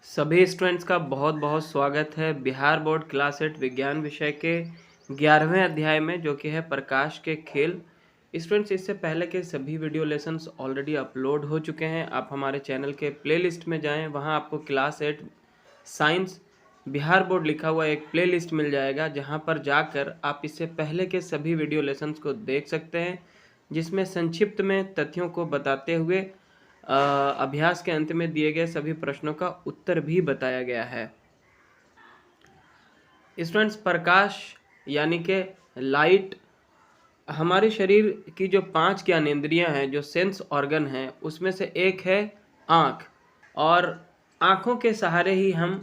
सभी स्टूडेंट्स का बहुत बहुत स्वागत है बिहार बोर्ड क्लास 8 विज्ञान विषय के 11वें अध्याय में, जो कि है प्रकाश के खेल। स्टूडेंट्स, इससे पहले के सभी वीडियो लेसन्स ऑलरेडी अपलोड हो चुके हैं। आप हमारे चैनल के प्लेलिस्ट में जाएं, वहां आपको क्लास 8 साइंस बिहार बोर्ड लिखा हुआ एक प्लेलिस्ट मिल जाएगा, जहां पर जाकर आप इससे पहले के सभी वीडियो लेसन्स को देख सकते हैं, जिसमें संक्षिप्त में तथ्यों को बताते हुए अभ्यास के अंत में दिए गए सभी प्रश्नों का उत्तर भी बताया गया है। स्टूडेंट्स, प्रकाश यानी कि लाइट हमारे शरीर की जो 5 ज्ञानेंद्रियां हैं, जो सेंस ऑर्गन हैं, उसमें से एक है आँख। और आँखों के सहारे ही हम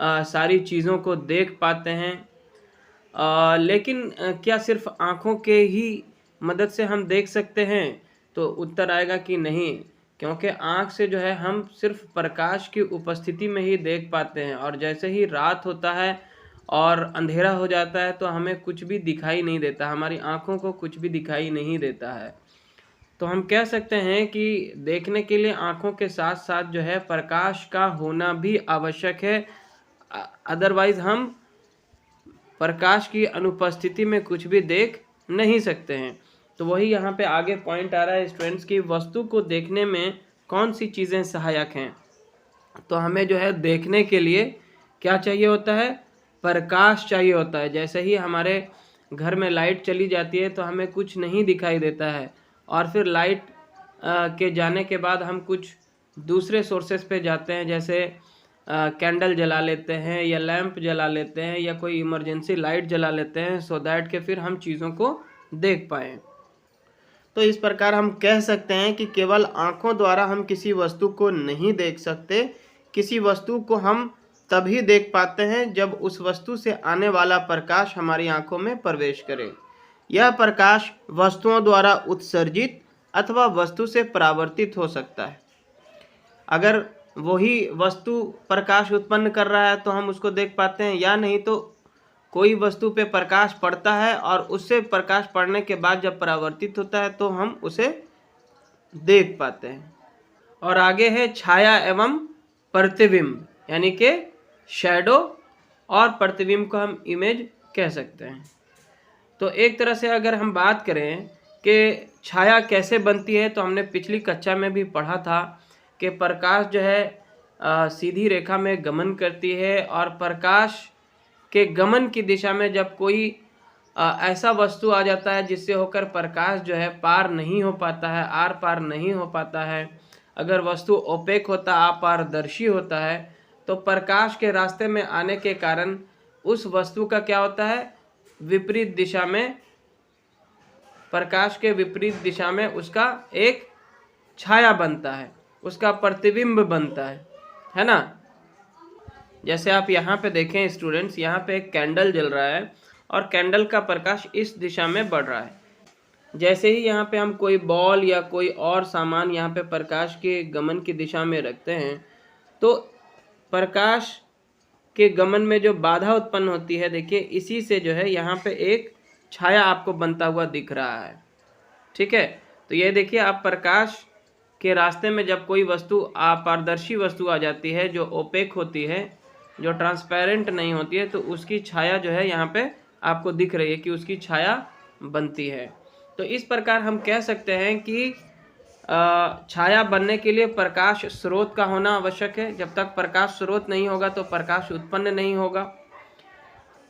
सारी चीज़ों को देख पाते हैं। लेकिन क्या सिर्फ आँखों के ही मदद से हम देख सकते हैं? तो उत्तर आएगा कि नहीं, क्योंकि आँख से जो है हम सिर्फ प्रकाश की उपस्थिति में ही देख पाते हैं, और जैसे ही रात होता है और अंधेरा हो जाता है तो हमें कुछ भी दिखाई नहीं देता, हमारी आँखों को कुछ भी दिखाई नहीं देता है। तो हम कह सकते हैं कि देखने के लिए आँखों के साथ साथ जो है प्रकाश का होना भी आवश्यक है, अदरवाइज हम प्रकाश की अनुपस्थिति में कुछ भी देख नहीं सकते हैं। तो वही यहाँ पे आगे पॉइंट आ रहा है स्टूडेंट्स की वस्तु को देखने में कौन सी चीज़ें सहायक हैं। तो हमें जो है देखने के लिए क्या चाहिए होता है? प्रकाश चाहिए होता है। जैसे ही हमारे घर में लाइट चली जाती है तो हमें कुछ नहीं दिखाई देता है, और फिर लाइट के जाने के बाद हम कुछ दूसरे सोर्सेस पे जाते हैं, जैसे कैंडल जला लेते हैं या लैंप जला लेते हैं या कोई इमरजेंसी लाइट जला लेते हैं, सो दैट के फिर हम चीज़ों को देख पाएँ। तो इस प्रकार हम कह सकते हैं कि केवल आँखों द्वारा हम किसी वस्तु को नहीं देख सकते। किसी वस्तु को हम तभी देख पाते हैं जब उस वस्तु से आने वाला प्रकाश हमारी आँखों में प्रवेश करे। यह प्रकाश वस्तुओं द्वारा उत्सर्जित अथवा वस्तु से परावर्तित हो सकता है। अगर वही वस्तु प्रकाश उत्पन्न कर रहा है तो हम उसको देख पाते हैं, या नहीं तो कोई वस्तु पे प्रकाश पड़ता है और उससे प्रकाश पड़ने के बाद जब परावर्तित होता है तो हम उसे देख पाते हैं। और आगे है छाया एवं प्रतिबिंब, यानी कि शैडो, और प्रतिबिंब को हम इमेज कह सकते हैं। तो एक तरह से अगर हम बात करें कि छाया कैसे बनती है, तो हमने पिछली कक्षा में भी पढ़ा था कि प्रकाश जो है सीधी रेखा में गमन करती है, और प्रकाश के गमन की दिशा में जब कोई ऐसा वस्तु आ जाता है जिससे होकर प्रकाश जो है पार नहीं हो पाता है, आर पार नहीं हो पाता है, अगर वस्तु ओपेक होता, अपारदर्शी होता है, तो प्रकाश के रास्ते में आने के कारण उस वस्तु का क्या होता है? विपरीत दिशा में, प्रकाश के विपरीत दिशा में उसका एक छाया बनता है, उसका प्रतिबिंब बनता है ना। जैसे आप यहाँ पे देखें स्टूडेंट्स, यहाँ पे एक कैंडल जल रहा है और कैंडल का प्रकाश इस दिशा में बढ़ रहा है। जैसे ही यहाँ पे हम कोई बॉल या कोई और सामान यहाँ पे प्रकाश के गमन की दिशा में रखते हैं, तो प्रकाश के गमन में जो बाधा उत्पन्न होती है, देखिए इसी से जो है यहाँ पे एक छाया आपको बनता हुआ दिख रहा है। ठीक है, तो ये देखिए, आप प्रकाश के रास्ते में जब कोई वस्तु, अपारदर्शी वस्तु आ जाती है, जो ओपेक होती है, जो ट्रांसपेरेंट नहीं होती है, तो उसकी छाया जो है यहाँ पे आपको दिख रही है कि उसकी छाया बनती है। तो इस प्रकार हम कह सकते हैं कि छाया बनने के लिए प्रकाश स्रोत का होना आवश्यक है। जब तक प्रकाश स्रोत नहीं होगा तो प्रकाश उत्पन्न नहीं होगा।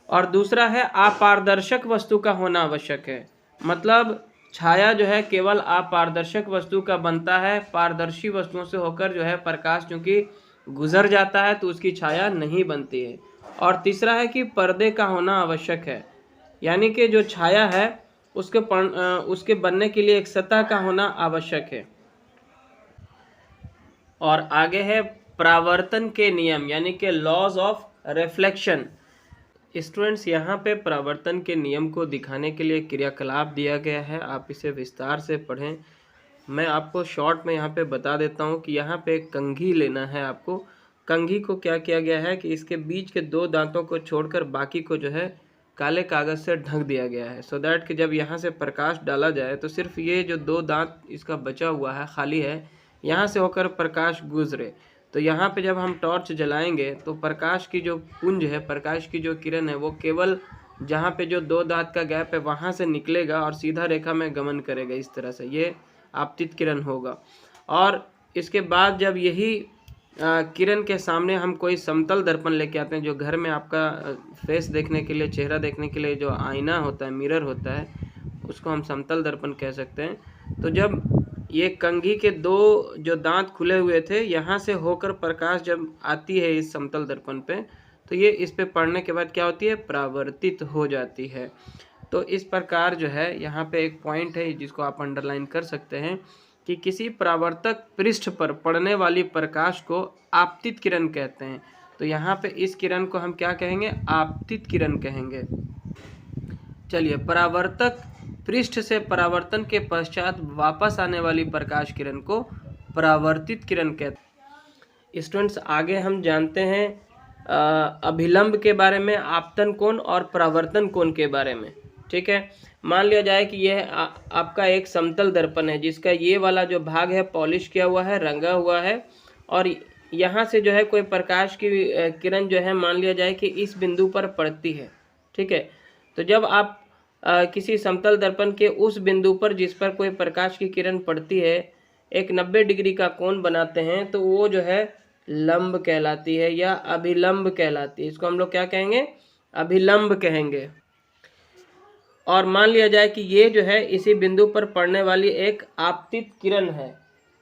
और दूसरा है अपारदर्शक वस्तु का होना आवश्यक है। मतलब छाया जो है केवल अपारदर्शक वस्तु का बनता है, पारदर्शी वस्तुओं से होकर जो है प्रकाश चूंकि गुजर जाता है तो उसकी छाया नहीं बनती है। और तीसरा है कि पर्दे का होना आवश्यक है, यानी कि जो छाया है उसके बनने के लिए एक सतह का होना आवश्यक है। और आगे है परावर्तन के नियम, यानी कि लॉज ऑफ रिफ्लेक्शन। स्टूडेंट्स, यहाँ पे परावर्तन के नियम को दिखाने के लिए क्रियाकलाप दिया गया है, आप इसे विस्तार से पढ़ें। मैं आपको शॉर्ट में यहाँ पे बता देता हूँ कि यहाँ पे कंघी लेना है आपको। कंघी को क्या किया गया है कि इसके बीच के 2 दांतों को छोड़कर बाकी को जो है काले कागज़ से ढक दिया गया है, सो दैट कि जब यहाँ से प्रकाश डाला जाए तो सिर्फ ये जो 2 दांत इसका बचा हुआ है, खाली है, यहाँ से होकर प्रकाश गुजरे। तो यहाँ पे जब हम टॉर्च जलाएंगे तो प्रकाश की जो पुंज है, प्रकाश की जो किरण है, वो केवल जहाँ पे जो दो दांत का गैप है वहाँ से निकलेगा और सीधा रेखा में गमन करेगा। इस तरह से ये आपतित किरण होगा। और इसके बाद जब यही किरण के सामने हम कोई समतल दर्पण लेके आते हैं, जो घर में आपका फेस देखने के लिए, चेहरा देखने के लिए जो आईना होता है, मिरर होता है, उसको हम समतल दर्पण कह सकते हैं। तो जब ये कंघी के दो जो दांत खुले हुए थे, यहाँ से होकर प्रकाश जब आती है इस समतल दर्पण पे, तो ये इस पे पड़ने के बाद क्या होती है, परावर्तित हो जाती है। तो इस प्रकार जो है यहाँ पे एक पॉइंट है जिसको आप अंडरलाइन कर सकते हैं कि किसी परावर्तक पृष्ठ पर पड़ने वाली प्रकाश को आपतित किरण कहते हैं। तो यहाँ पे इस किरण को हम क्या कहेंगे, आपतित किरण कहेंगे। चलिए, परावर्तक पृष्ठ से परावर्तन के पश्चात वापस आने वाली प्रकाश किरण को परावर्तित किरण कहते हैं। स्टूडेंट्स, आगे हम जानते हैं अभिलंब के बारे में, आपतन कोण और परावर्तन कोण के बारे में। ठीक है, मान लिया जाए कि यह आपका एक समतल दर्पण है जिसका ये वाला जो भाग है पॉलिश किया हुआ है, रंगा हुआ है, और यहाँ से जो है कोई प्रकाश की किरण जो है मान लिया जाए कि इस बिंदु पर पड़ती है। ठीक है, तो जब आप किसी समतल दर्पण के उस बिंदु पर जिस पर कोई प्रकाश की किरण पड़ती है एक 90 डिग्री का कोण बनाते हैं, तो वो जो है लंब कहलाती है या अभिलंब कहलाती है। इसको हम लोग क्या कहेंगे, अभिलंब कहेंगे। और मान लिया जाए कि ये जो है इसी बिंदु पर पड़ने वाली एक आपतित किरण है।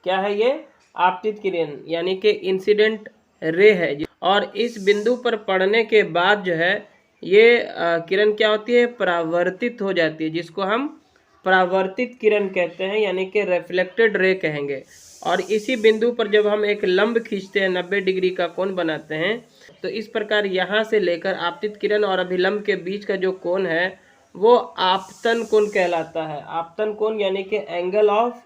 क्या है ये, आपतित किरण, यानी कि इंसिडेंट रे है। और इस बिंदु पर पड़ने के बाद जो है ये किरण क्या होती है, परावर्तित हो जाती है, जिसको हम परावर्तित किरण कहते हैं, यानी कि रिफ्लेक्टेड रे कहेंगे। और इसी बिंदु पर जब हम एक लंब खींचते हैं, 90 डिग्री का कोण बनाते हैं, तो इस प्रकार यहाँ से लेकर आपतित किरण और अभिलंब के बीच का जो कोण है वो आपतन कोण कहलाता है। आपतन कोण यानी कि एंगल ऑफ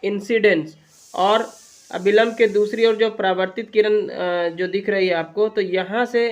इंसिडेंस। और अभिलंब के दूसरी ओर जो परावर्तित किरण जो दिख रही है आपको, तो यहाँ से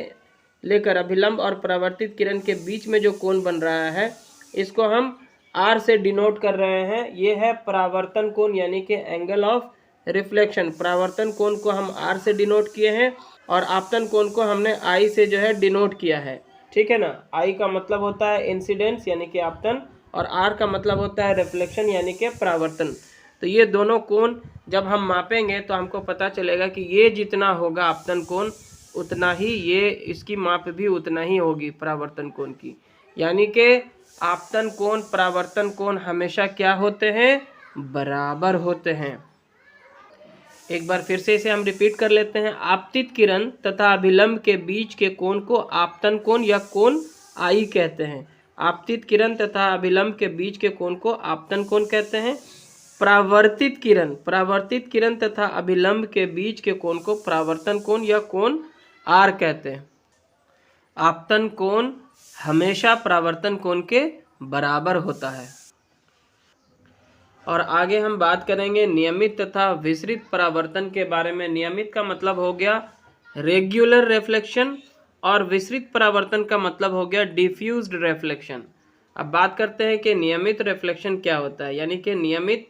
लेकर अभिलंब और परावर्तित किरण के बीच में जो कोण बन रहा है इसको हम आर से डिनोट कर रहे हैं। ये है परावर्तन कोण यानी कि एंगल ऑफ रिफ्लेक्शन। परावर्तन कोण को हम आर से डिनोट किए हैं और आपतन कोण को हमने आई से जो है डिनोट किया है। ठीक है ना, आई का मतलब होता है इंसिडेंस यानी कि आपतन, और आर का मतलब होता है रिफ्लेक्शन यानी कि परावर्तन। तो ये दोनों कोण जब हम मापेंगे तो हमको पता चलेगा कि ये जितना होगा आपतन कोण उतना ही ये इसकी माप भी उतना ही होगी परावर्तन कोण की। यानी कि आपतन कोण परावर्तन कोण हमेशा क्या होते हैं, बराबर होते हैं। एक बार फिर से इसे हम रिपीट कर लेते हैं। आपतित किरण तथा अभिलंब के बीच के कोण को आपतन कोण या कोण आई कहते हैं। आपतित किरण तथा अभिलंब के बीच के कोण को आपतन कोण कहते हैं। परावर्तित किरण तथा अभिलंब के बीच के कोण को परावर्तन कोण या कोण आर कहते हैं। आपतन कोण हमेशा परावर्तन कोण के बराबर होता है। और आगे हम बात करेंगे नियमित तथा विसरित परावर्तन के बारे में। नियमित का मतलब हो गया रेगुलर रिफ्लेक्शन और विसरित परावर्तन का मतलब हो गया डिफ्यूज्ड रिफ्लेक्शन। अब बात करते हैं कि नियमित रिफ्लेक्शन क्या होता है, यानी कि नियमित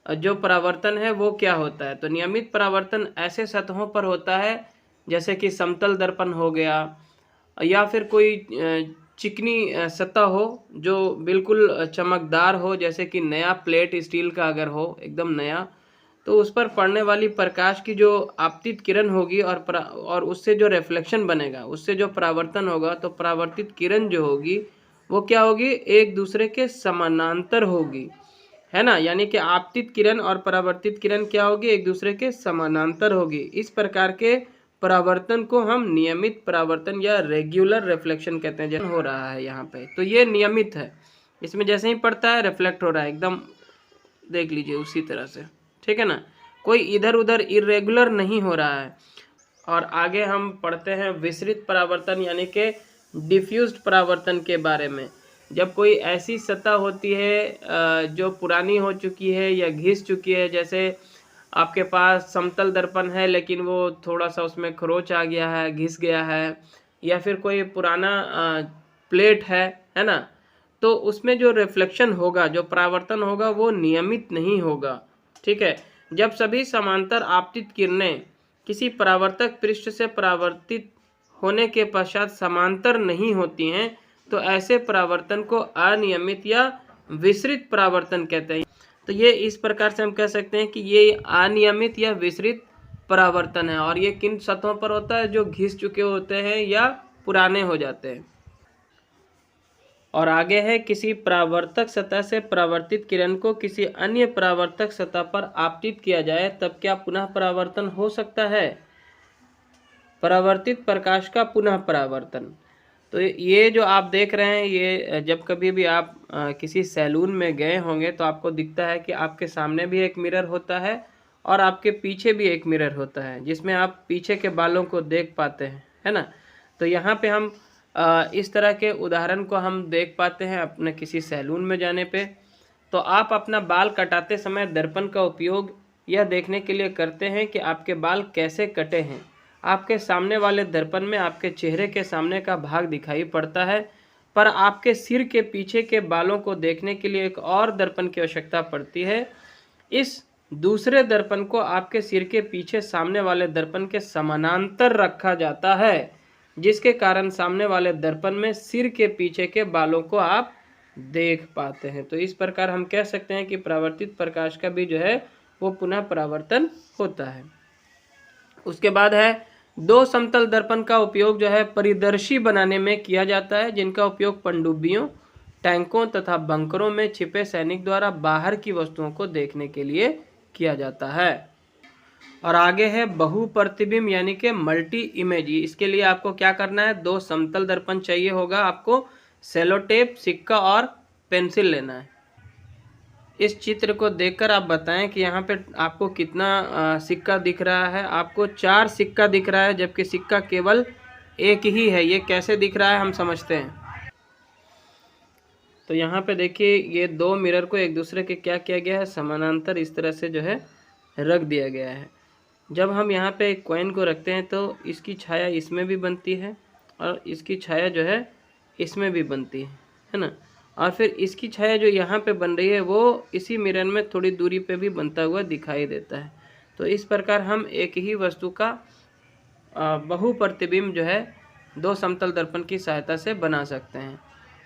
जो परावर्तन है वो क्या होता है। तो नियमित परावर्तन ऐसे सतहों पर होता है जैसे कि समतल दर्पण हो गया या फिर कोई चिकनी सतह हो जो बिल्कुल चमकदार हो, जैसे कि नया प्लेट स्टील का अगर हो एकदम नया, तो उस पर पड़ने वाली प्रकाश की जो आपतित किरण होगी और उससे जो रिफ्लेक्शन बनेगा, उससे जो परावर्तन होगा, तो परावर्तित किरण जो होगी वो क्या होगी, एक दूसरे के समानांतर होगी, है ना। यानी कि आपतित किरण और परावर्तित किरण क्या होगी, एक दूसरे के समानांतर होगी। इस प्रकार के परावर्तन को हम नियमित परावर्तन या रेगुलर रिफ्लेक्शन कहते हैं। जैसे हो रहा है यहाँ पे, तो ये नियमित है, इसमें जैसे ही पड़ता है रिफ्लेक्ट हो रहा है, एकदम देख लीजिए उसी तरह से। ठीक है ना, कोई इधर उधर इरेगुलर नहीं हो रहा है। और आगे हम पढ़ते हैं विसरित परावर्तन यानी कि डिफ्यूज्ड परावर्तन के बारे में। जब कोई ऐसी सतह होती है जो पुरानी हो चुकी है या घिस चुकी है, जैसे आपके पास समतल दर्पण है लेकिन वो थोड़ा सा उसमें खरोच आ गया है, घिस गया है, या फिर कोई पुराना प्लेट है ना, तो उसमें जो रिफ्लेक्शन होगा, जो परावर्तन होगा, वो नियमित नहीं होगा। ठीक है, जब सभी समांतर आपतित किरणें किसी परावर्तक पृष्ठ से परावर्तित होने के पश्चात समांतर नहीं होती हैं तो ऐसे परावर्तन को अनियमित या विसरित परावर्तन कहते हैं। तो ये इस प्रकार से हम कह सकते हैं कि ये अनियमित या विसरित परावर्तन है। और ये किन सतहों पर होता है? जो घिस चुके होते हैं या पुराने हो जाते हैं। और आगे है, किसी परावर्तक सतह से परावर्तित किरण को किसी अन्य परावर्तक सतह पर आपतित किया जाए तब क्या पुनः परावर्तन हो सकता है? परावर्तित प्रकाश का पुनः परावर्तन। तो ये जो आप देख रहे हैं, ये जब कभी भी आप किसी सैलून में गए होंगे तो आपको दिखता है कि आपके सामने भी एक मिरर होता है और आपके पीछे भी एक मिरर होता है जिसमें आप पीछे के बालों को देख पाते हैं, है ना। तो यहाँ पे हम इस तरह के उदाहरण को हम देख पाते हैं अपने किसी सैलून में जाने पे। तो आप अपना बाल कटाते समय दर्पण का उपयोग यह देखने के लिए करते हैं कि आपके बाल कैसे कटे हैं। आपके सामने वाले दर्पण में आपके चेहरे के सामने का भाग दिखाई पड़ता है, पर आपके सिर के पीछे के बालों को देखने के लिए एक और दर्पण की आवश्यकता पड़ती है। इस दूसरे दर्पण को आपके सिर के पीछे सामने वाले दर्पण के समानांतर रखा जाता है, जिसके कारण सामने वाले दर्पण में सिर के पीछे के बालों को आप देख पाते हैं। तो इस प्रकार हम कह सकते हैं कि परावर्तित प्रकाश का भी जो है वो पुनः परावर्तन होता है। उसके बाद है, दो समतल दर्पण का उपयोग जो है परिदर्शी बनाने में किया जाता है, जिनका उपयोग पनडुब्बियों, टैंकों तथा बंकरों में छिपे सैनिक द्वारा बाहर की वस्तुओं को देखने के लिए किया जाता है। और आगे है बहुप्रतिबिंब यानी कि मल्टी इमेज। इसके लिए आपको क्या करना है? दो समतल दर्पण चाहिए होगा आपको, सेलो टेप, सिक्का और पेंसिल लेना है। इस चित्र को देखकर आप बताएं कि यहाँ पे आपको कितना सिक्का दिख रहा है। आपको 4 सिक्का दिख रहा है, जबकि सिक्का केवल एक ही है। ये कैसे दिख रहा है हम समझते हैं। तो यहाँ पे देखिए, ये दो मिरर को एक दूसरे के क्या किया गया है? समानांतर इस तरह से जो है रख दिया गया है। जब हम यहाँ पे एक कॉइन को रखते हैं तो इसकी छाया इसमें भी बनती है और इसकी छाया जो है इसमें भी बनती है ना। और फिर इसकी छाया जो यहाँ पे बन रही है वो इसी मिरर में थोड़ी दूरी पे भी बनता हुआ दिखाई देता है। तो इस प्रकार हम एक ही वस्तु का बहुप्रतिबिंब जो है दो समतल दर्पण की सहायता से बना सकते हैं।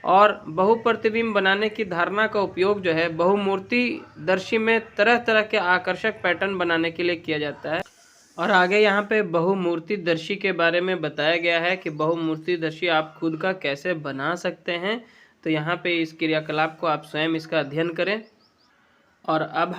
और बहुप्रतिबिंब बनाने की धारणा का उपयोग जो है बहुमूर्तिदर्शी में तरह तरह के आकर्षक पैटर्न बनाने के लिए किया जाता है। और आगे यहाँ पे बहुमूर्तिदर्शी के बारे में बताया गया है कि बहुमूर्तिदर्शी आप खुद का कैसे बना सकते हैं। तो यहाँ पे इस क्रियाकलाप को आप स्वयं इसका अध्ययन करें। और अब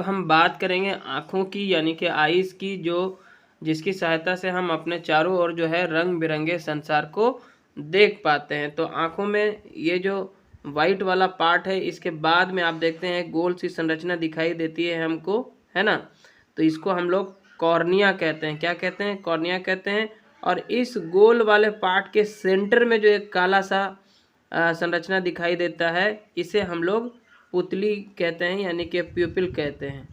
हम बात करेंगे आँखों की, यानी कि आईज की, जो जिसकी सहायता से हम अपने चारों ओर जो है रंग बिरंगे संसार को देख पाते हैं। तो आँखों में ये जो वाइट वाला पार्ट है, इसके बाद में आप देखते हैं गोल सी संरचना दिखाई देती है हमको, है ना। तो इसको हम लोग कॉर्निया कहते हैं। क्या कहते हैं? कॉर्निया कहते हैं। और इस गोल वाले पार्ट के सेंटर में जो एक काला सा संरचना दिखाई देता है, इसे हम लोग पुतली कहते हैं, यानी कि प्यूपिल कहते हैं।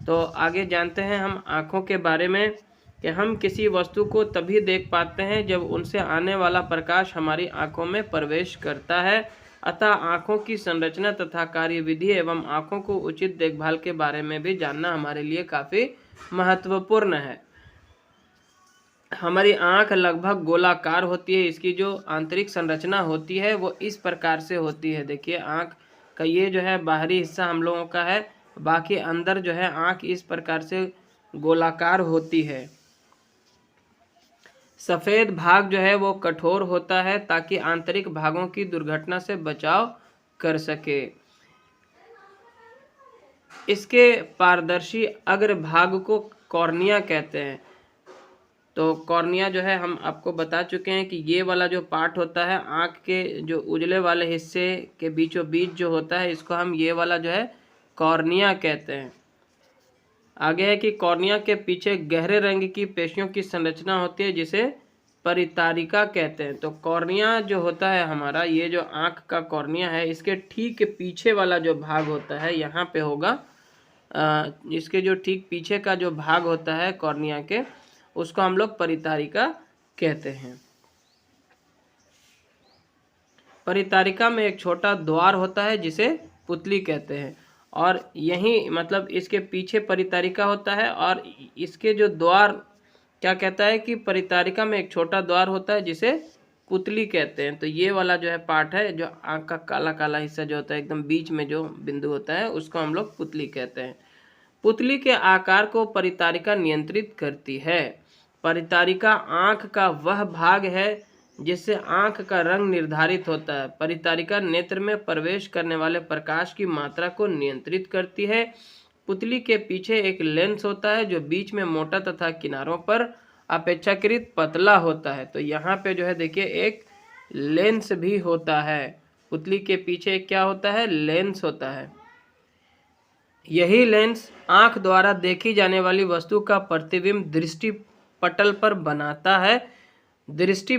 तो आगे जानते हैं हम आँखों के बारे में कि हम किसी वस्तु को तभी देख पाते हैं जब उनसे आने वाला प्रकाश हमारी आँखों में प्रवेश करता है। अतः आँखों की संरचना तथा कार्यविधि एवं आँखों को उचित देखभाल के बारे में भी जानना हमारे लिए काफ़ी महत्वपूर्ण है। हमारी आँख लगभग गोलाकार होती है। इसकी जो आंतरिक संरचना होती है वो इस प्रकार से होती है। देखिए, आँख का ये जो है बाहरी हिस्सा हम लोगों का है, बाकी अंदर जो है आँख इस प्रकार से गोलाकार होती है। सफ़ेद भाग जो है वो कठोर होता है ताकि आंतरिक भागों की दुर्घटना से बचाव कर सके। इसके पारदर्शी अग्र भाग को कॉर्निया कहते हैं। तो कॉर्निया जो है हम आपको बता चुके हैं कि ये वाला जो पार्ट होता है आँख के जो उजले वाले हिस्से के बीचों बीच जो होता है, इसको हम ये वाला जो है कॉर्निया कहते हैं। आगे है कि कॉर्निया के पीछे गहरे रंग की पेशियों की संरचना होती है जिसे परितारिका कहते हैं। तो कॉर्निया जो होता है हमारा, ये जो आँख का कॉर्निया है, इसके ठीक पीछे वाला जो भाग होता है यहाँ पे होगा। इसके जो ठीक पीछे का जो भाग होता है कॉर्निया के, उसको हम लोग परितारिका कहते हैं। परितारिका में एक छोटा द्वार होता है जिसे पुतली कहते हैं। और यही मतलब इसके पीछे परितारिका होता है, और इसके जो द्वार क्या कहता है कि परितारिका में एक छोटा द्वार होता है जिसे पुतली कहते हैं। तो ये वाला जो है पार्ट है, जो आँख का काला काला हिस्सा जो होता है एकदम बीच में जो बिंदु होता है, उसको हम लोग पुतली कहते हैं। पुतली के आकार को परितारिका नियंत्रित करती है। परितारिका आँख का वह भाग है जिससे आँख का रंग निर्धारित होता है। परितारिका नेत्र में प्रवेश करने वाले प्रकाश की मात्रा को नियंत्रित करती है। पुतली के पीछे एक लेंस होता है जो बीच में मोटा तथा किनारों पर अपेक्षाकृत पतला होता है। तो यहाँ पे जो है देखिए एक लेंस भी होता है। पुतली के पीछे क्या होता है? लेंस होता है। यही लेंस आँख द्वारा देखी जाने वाली वस्तु का प्रतिबिंब दृष्टि पटल पर बनाता है। दृष्टि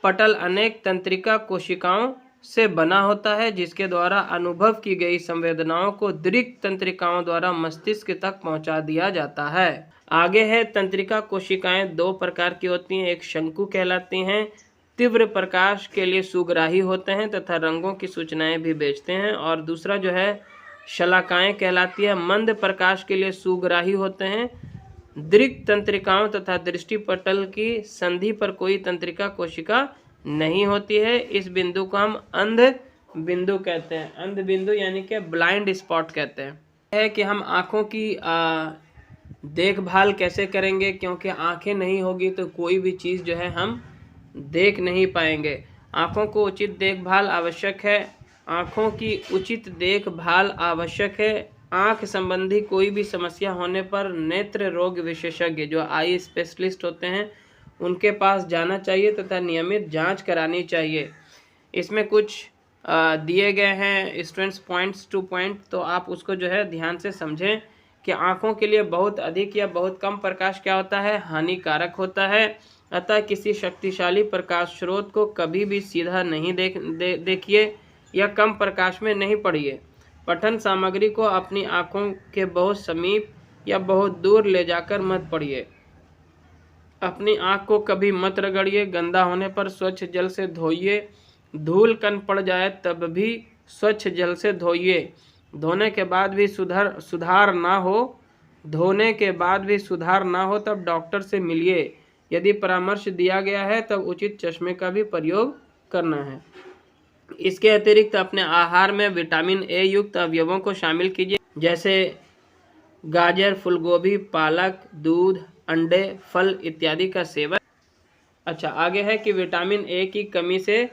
पटल अनेक तंत्रिका कोशिकाओं से बना होता है जिसके द्वारा अनुभव की गई संवेदनाओं को दृक् तंत्रिकाओं द्वारा मस्तिष्क तक पहुंचा दिया जाता है। आगे है तंत्रिका कोशिकाएं दो प्रकार की होती हैं। एक शंकु कहलाती हैं, तीव्र प्रकाश के लिए सुग्राही होते हैं तथा रंगों की सूचनाएं भी भेजते हैं। और दूसरा जो है शलाकाएं कहलाती है, मंद प्रकाश के लिए सुग्राही होते हैं। दृक् तंत्रिकाओं तथा दृष्टि पटल की संधि पर कोई तंत्रिका कोशिका नहीं होती है। इस बिंदु को हम अंध बिंदु कहते हैं। अंध बिंदु यानी कि ब्लाइंड स्पॉट कहते हैं। है कि हम आँखों की देखभाल कैसे करेंगे, क्योंकि आँखें नहीं होगी तो कोई भी चीज़ जो है हम देख नहीं पाएंगे। आँखों को उचित देखभाल आवश्यक है। आँखों की उचित देखभाल आवश्यक है। आँख संबंधी कोई भी समस्या होने पर नेत्र रोग विशेषज्ञ जो आई स्पेशलिस्ट होते हैं उनके पास जाना चाहिए तथा नियमित जांच करानी चाहिए। इसमें कुछ दिए गए हैं स्टूडेंट्स पॉइंट्स टू पॉइंट, तो आप उसको जो है ध्यान से समझें कि आँखों के लिए बहुत अधिक या बहुत कम प्रकाश क्या होता है? हानिकारक होता है। अतः किसी शक्तिशाली प्रकाश स्रोत को कभी भी सीधा नहीं देखिए या कम प्रकाश में नहीं पढ़िए। पठन सामग्री को अपनी आँखों के बहुत समीप या बहुत दूर ले जाकर मत पढ़िए। अपनी आँख को कभी मत रगड़िए। गंदा होने पर स्वच्छ जल से धोइए। धूल कण पड़ जाए तब भी स्वच्छ जल से धोइए। धोने के बाद भी सुधार ना हो तब डॉक्टर से मिलिए। यदि परामर्श दिया गया है तब उचित चश्मे का भी प्रयोग करना है। इसके अतिरिक्त अपने आहार में विटामिन ए युक्त अवयवों को शामिल कीजिए, जैसे गाजर, फूलगोभी, पालक, दूध, अंडे, फल इत्यादि का सेवन। अच्छा, आगे है कि विटामिन ए की कमी से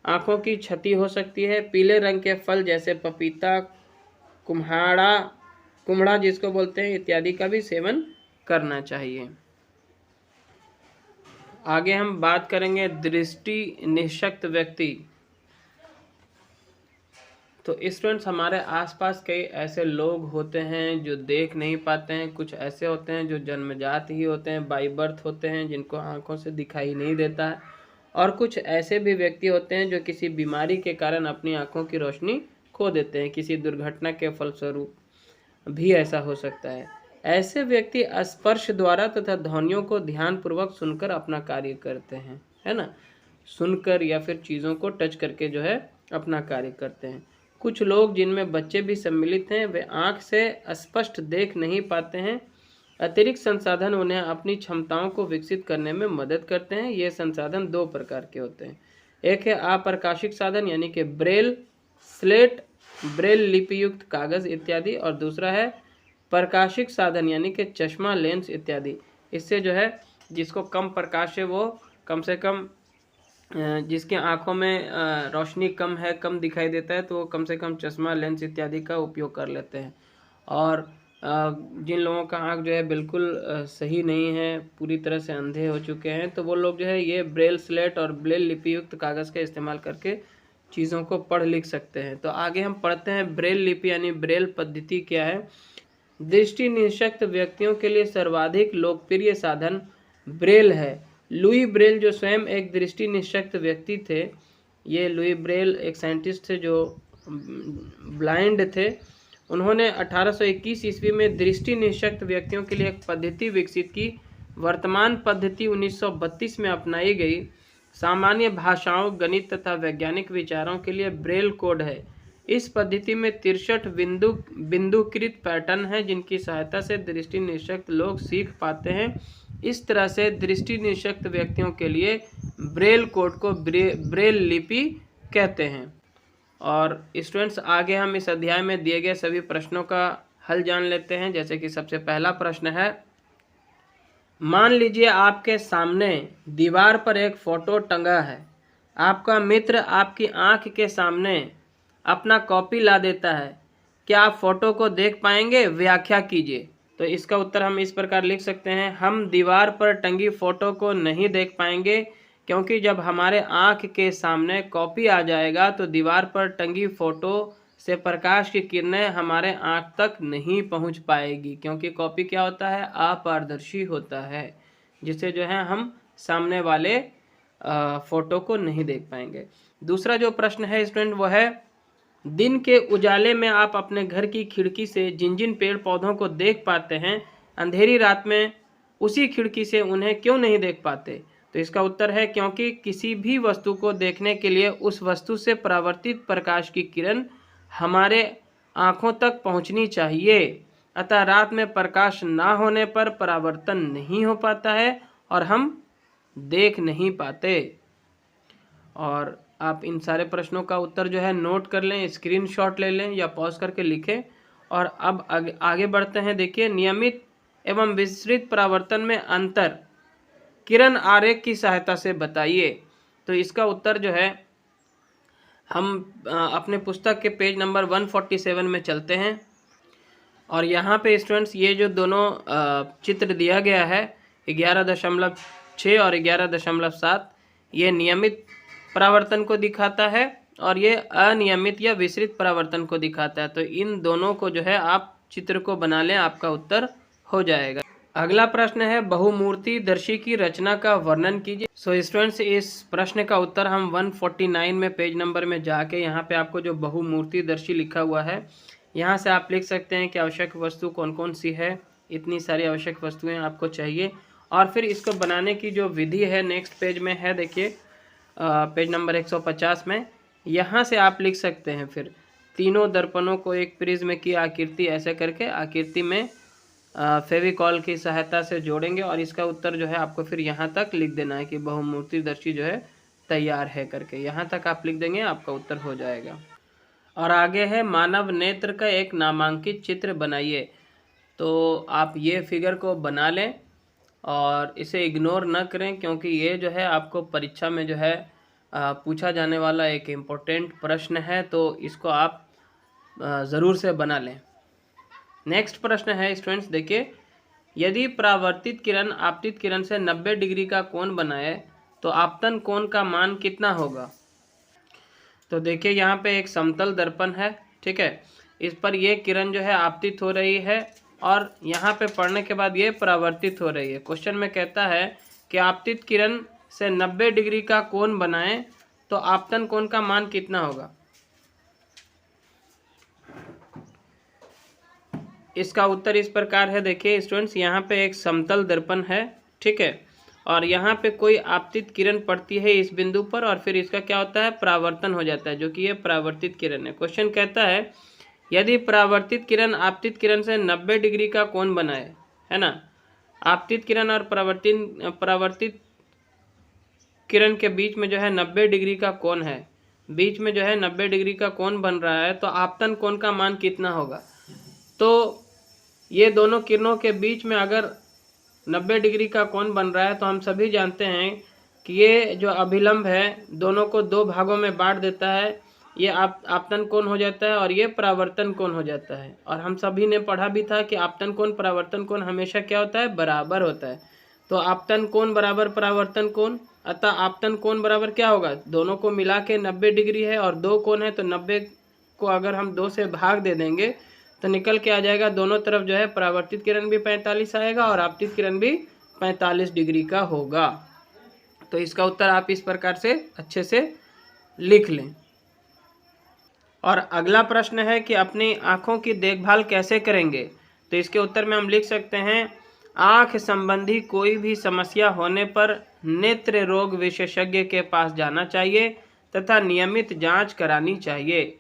आँखों की क्षति हो सकती है। पीले रंग के फल जैसे पपीता, कुम्हड़ा जिसको बोलते हैं इत्यादि का भी सेवन करना चाहिए। आगे हम बात करेंगे दृष्टि निःशक्त व्यक्ति। तो स्टूडेंट्स, हमारे आसपास कई ऐसे लोग होते हैं जो देख नहीं पाते हैं। कुछ ऐसे होते हैं जो जन्मजात ही होते हैं, बाई बर्थ होते हैं, जिनको आंखों से दिखाई नहीं देता है। और कुछ ऐसे भी व्यक्ति होते हैं जो किसी बीमारी के कारण अपनी आंखों की रोशनी खो देते हैं। किसी दुर्घटना के फलस्वरूप भी ऐसा हो सकता है। ऐसे व्यक्ति स्पर्श द्वारा तथा ध्वनियों को ध्यानपूर्वक सुनकर अपना कार्य करते हैं, है ना। सुनकर या फिर चीज़ों को टच करके जो है अपना कार्य करते हैं। कुछ लोग जिनमें बच्चे भी सम्मिलित हैं वे आँख से स्पष्ट देख नहीं पाते हैं। अतिरिक्त संसाधन उन्हें अपनी क्षमताओं को विकसित करने में मदद करते हैं। ये संसाधन दो प्रकार के होते हैं। एक है अप्रकाशिक साधन यानी कि ब्रेल, स्लेट, ब्रेल लिपि युक्त कागज इत्यादि, और दूसरा है प्रकाशिक साधन यानी कि चश्मा, लेंस इत्यादि। इससे जो है जिसको कम प्रकाश है वो कम से कम जिसके आंखों में रोशनी कम है, कम दिखाई देता है, तो वो कम से कम चश्मा, लेंस इत्यादि का उपयोग कर लेते हैं। और जिन लोगों का आंख जो है बिल्कुल सही नहीं है, पूरी तरह से अंधे हो चुके हैं, तो वो लोग जो है ये ब्रेल स्लेट और ब्रेल लिपि युक्त कागज़ का इस्तेमाल करके चीज़ों को पढ़ लिख सकते हैं। तो आगे हम पढ़ते हैं ब्रेल लिपि यानी ब्रेल पद्धति क्या है। दृष्टि निःशक्त व्यक्तियों के लिए सर्वाधिक लोकप्रिय साधन ब्रेल है। लुई ब्रेल जो स्वयं एक दृष्टि निःशक्त व्यक्ति थे, ये लुई ब्रेल एक साइंटिस्ट थे जो ब्लाइंड थे। उन्होंने 1821 ईस्वी में दृष्टि निःशक्त व्यक्तियों के लिए एक पद्धति विकसित की। वर्तमान पद्धति 1932 में अपनाई गई। सामान्य भाषाओं, गणित तथा वैज्ञानिक विचारों के लिए ब्रेल कोड है। इस पद्धति में 63 बिंदुकृत पैटर्न है जिनकी सहायता से दृष्टि निषक्त लोग सीख पाते हैं। इस तरह से दृष्टि निषक्त व्यक्तियों के लिए ब्रेल कोड को ब्रेल लिपि कहते हैं। और स्टूडेंट्स, आगे हम इस अध्याय में दिए गए सभी प्रश्नों का हल जान लेते हैं। जैसे कि सबसे पहला प्रश्न है, मान लीजिए आपके सामने दीवार पर एक फोटो टंगा है। आपका मित्र आपकी आंख के सामने अपना कॉपी ला देता है। क्या आप फोटो को देख पाएंगे? व्याख्या कीजिए। तो इसका उत्तर हम इस प्रकार लिख सकते हैं, हम दीवार पर टंगी फोटो को नहीं देख पाएंगे, क्योंकि जब हमारे आंख के सामने कॉपी आ जाएगा तो दीवार पर टंगी फोटो से प्रकाश की किरणें हमारे आंख तक नहीं पहुंच पाएगी, क्योंकि कॉपी क्या होता है? अपारदर्शी होता है, जिससे जो है हम सामने वाले फोटो को नहीं देख पाएंगे। दूसरा जो प्रश्न है स्टूडेंट वो है, दिन के उजाले में आप अपने घर की खिड़की से जिन जिन पेड़ पौधों को देख पाते हैं, अंधेरी रात में उसी खिड़की से उन्हें क्यों नहीं देख पाते? तो इसका उत्तर है, क्योंकि किसी भी वस्तु को देखने के लिए उस वस्तु से परावर्तित प्रकाश की किरण हमारे आँखों तक पहुँचनी चाहिए। अतः रात में प्रकाश ना होने पर परावर्तन नहीं हो पाता है और हम देख नहीं पाते। और आप इन सारे प्रश्नों का उत्तर जो है नोट कर लें, स्क्रीनशॉट ले लें या पॉज करके लिखें। और अब आगे बढ़ते हैं। देखिए, नियमित एवं विस्तृत परावर्तन में अंतर किरण आरेख की सहायता से बताइए। तो इसका उत्तर जो है, हम अपने पुस्तक के पेज नंबर 147 में चलते हैं। और यहाँ पे स्टूडेंट्स ये जो दोनों चित्र दिया गया है 11.6 और 11.7, ये नियमित परावर्तन को दिखाता है और ये अनियमित या विस्तृत परावर्तन को दिखाता है। तो इन दोनों को जो है आप चित्र को बना लें, आपका उत्तर हो जाएगा। अगला प्रश्न है, बहुमूर्तिदर्शी की रचना का वर्णन कीजिए। सो स्टूडेंट्स, इस प्रश्न का उत्तर हम 149 में पेज नंबर में जाके यहाँ पे आपको जो बहुमूर्तिदर्शी लिखा हुआ है, यहाँ से आप लिख सकते हैं कि आवश्यक वस्तु कौन कौन सी है। इतनी सारी आवश्यक वस्तुएं आपको चाहिए और फिर इसको बनाने की जो विधि है नेक्स्ट पेज में है। देखिए पेज नंबर 150 में यहाँ से आप लिख सकते हैं, फिर तीनों दर्पणों को एक प्रिज्म की आकृति ऐसे करके आकृति में फेविकॉल की सहायता से जोड़ेंगे और इसका उत्तर जो है आपको फिर यहाँ तक लिख देना है कि बहुमूर्तिदर्शी जो है तैयार है करके। यहाँ तक आप लिख देंगे, आपका उत्तर हो जाएगा। और आगे है, मानव नेत्र का एक नामांकित चित्र बनाइए। तो आप ये फिगर को बना लें और इसे इग्नोर न करें, क्योंकि ये जो है आपको परीक्षा में जो है पूछा जाने वाला एक इम्पोर्टेंट प्रश्न है, तो इसको आप ज़रूर से बना लें। नेक्स्ट प्रश्न है स्टूडेंट्स, देखिए, यदि परावर्तित किरण आपतित किरण से 90 डिग्री का कोण बनाए तो आपतन कोण का मान कितना होगा? तो देखिए यहाँ पे एक समतल दर्पण है, ठीक है, इस पर ये किरण जो है आपतित हो रही है और यहाँ पे पढ़ने के बाद ये परावर्तित हो रही है। क्वेश्चन में कहता है कि आपतित किरण से 90 डिग्री का कोण बनाएं तो आपतन कोण का मान कितना होगा? इसका उत्तर इस प्रकार है। देखिए स्टूडेंट्स, यहाँ पे एक समतल दर्पण है, ठीक है, और यहाँ पे कोई आपतित किरण पड़ती है इस बिंदु पर और फिर इसका क्या होता है? परावर्तन हो जाता है, जो कि ये परावर्तित किरण है। क्वेश्चन कहता है, यदि परावर्तित किरण आपतित किरण से 90 डिग्री का कोण बनाए, है ना, आपतित किरण और परावर्तित किरण के बीच में जो है 90 डिग्री का कोण है, बीच में जो है 90 डिग्री का कोण बन रहा है, तो आपतन कोण का मान कितना होगा? तो ये दोनों किरणों के बीच में अगर 90 डिग्री का कोण बन रहा है तो हम सभी जानते हैं कि ये जो अभिलंब है दोनों को दो भागों में बांट देता है। ये आपतन कोण हो जाता है और ये परावर्तन कोण हो जाता है। और हम सभी ने पढ़ा भी था कि आपतन कोण परावर्तन कोण हमेशा क्या होता है? बराबर होता है। तो आपतन कोण बराबर परावर्तन कोण, अतः आपतन कोण बराबर क्या होगा? दोनों को मिला के 90 डिग्री है और दो कोण है, तो 90 को अगर हम 2 से भाग दे देंगे तो निकल के आ जाएगा, दोनों तरफ जो है परावर्तित किरण भी 45 आएगा और आपतित किरण भी 45 डिग्री का होगा। तो इसका उत्तर आप इस प्रकार से अच्छे से लिख लें। और अगला प्रश्न है कि अपनी आँखों की देखभाल कैसे करेंगे? तो इसके उत्तर में हम लिख सकते हैं, आँख संबंधी कोई भी समस्या होने पर नेत्र रोग विशेषज्ञ के पास जाना चाहिए तथा नियमित जांच करानी चाहिए।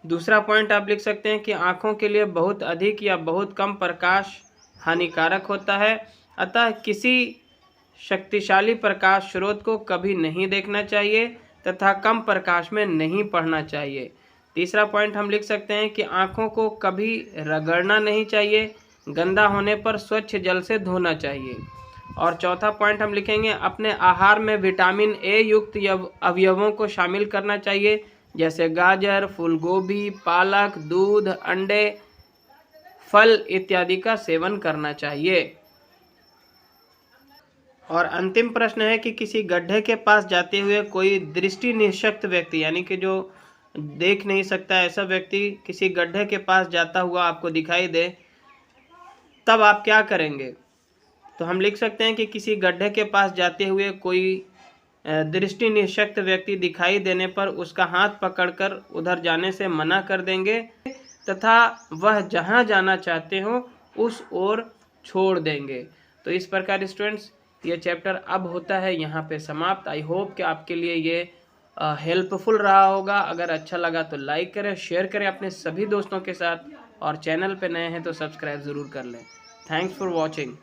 दूसरा पॉइंट आप लिख सकते हैं कि आँखों के लिए बहुत अधिक या बहुत कम प्रकाश हानिकारक होता है, अतः किसी शक्तिशाली प्रकाश स्रोत को कभी नहीं देखना चाहिए तथा कम प्रकाश में नहीं पढ़ना चाहिए। तीसरा पॉइंट हम लिख सकते हैं कि आँखों को कभी रगड़ना नहीं चाहिए, गंदा होने पर स्वच्छ जल से धोना चाहिए। और चौथा पॉइंट हम लिखेंगे अपने आहार में विटामिन ए युक्त अवयवों को शामिल करना चाहिए, जैसे गाजर, फूलगोभी, पालक, दूध, अंडे, फल इत्यादि का सेवन करना चाहिए। और अंतिम प्रश्न है कि किसी गड्ढे के पास जाते हुए कोई दृष्टि निःशक्त व्यक्ति, यानी कि जो देख नहीं सकता, ऐसा व्यक्ति किसी गड्ढे के पास जाता हुआ आपको दिखाई दे, तब आप क्या करेंगे? तो हम लिख सकते हैं कि किसी गड्ढे के पास जाते हुए कोई दृष्टि निःशक्त व्यक्ति दिखाई देने पर उसका हाथ पकड़कर उधर जाने से मना कर देंगे तथा वह जहां जाना चाहते हो उस ओर छोड़ देंगे। तो इस प्रकार स्टूडेंट्स ये चैप्टर अब होता है यहाँ पे समाप्त। आई होप कि आपके लिए ये हेल्पफुल रहा होगा। अगर अच्छा लगा तो लाइक करें, शेयर करें अपने सभी दोस्तों के साथ, और चैनल पे नए हैं तो सब्सक्राइब ज़रूर कर लें। Thanks for watching.